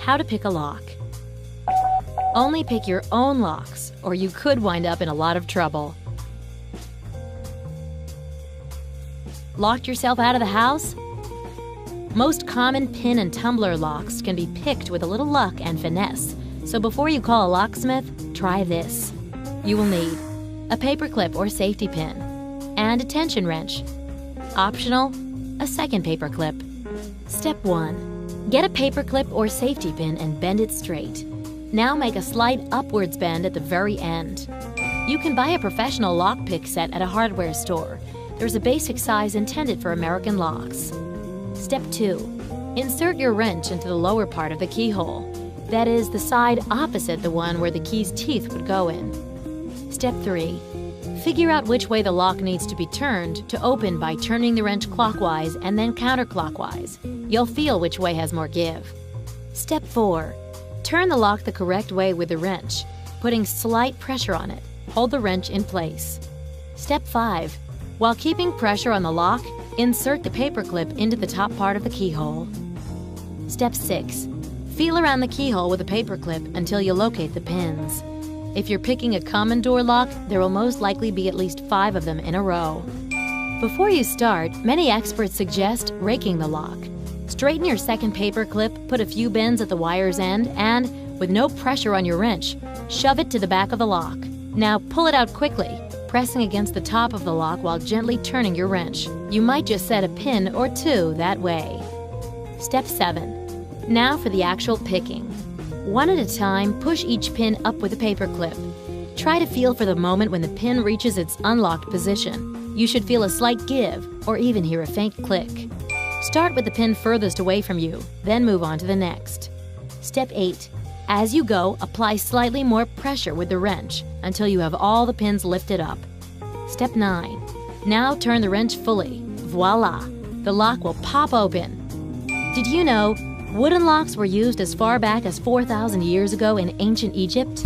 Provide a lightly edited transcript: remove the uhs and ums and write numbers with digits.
How to pick a lock. Only pick your own locks, or you could wind up in a lot of trouble. Locked yourself out of the house? Most common pin and tumbler locks can be picked with a little luck and finesse, so before you call a locksmith, try this. You will need a paperclip or safety pin, and a tension wrench. Optional, a second paperclip. Step 1. Get a paperclip or safety pin and bend it straight. Now make a slight upwards bend at the very end. You can buy a professional lockpick set at a hardware store. There's a basic size intended for American locks. Step 2. Insert your wrench into the lower part of the keyhole. That is, the side opposite the one where the key's teeth would go in. Step 3. Figure out which way the lock needs to be turned to open by turning the wrench clockwise and then counterclockwise. You'll feel which way has more give. Step 4. Turn the lock the correct way with the wrench, putting slight pressure on it. Hold the wrench in place. Step 5. While keeping pressure on the lock, insert the paperclip into the top part of the keyhole. Step 6. Feel around the keyhole with a paperclip until you locate the pins. If you're picking a common door lock, there will most likely be at least 5 of them in a row. Before you start, many experts suggest raking the lock. Straighten your second paperclip, put a few bends at the wire's end, and, with no pressure on your wrench, shove it to the back of the lock. Now pull it out quickly, pressing against the top of the lock while gently turning your wrench. You might just set a pin or 2 that way. Step 7. Now for the actual picking. One at a time, push each pin up with a paperclip. Try to feel for the moment when the pin reaches its unlocked position. You should feel a slight give, or even hear a faint click. Start with the pin furthest away from you, then move on to the next. Step 8. As you go, apply slightly more pressure with the wrench until you have all the pins lifted up. Step 9. Now turn the wrench fully. Voila! The lock will pop open. Did you know wooden locks were used as far back as 4,000 years ago in ancient Egypt?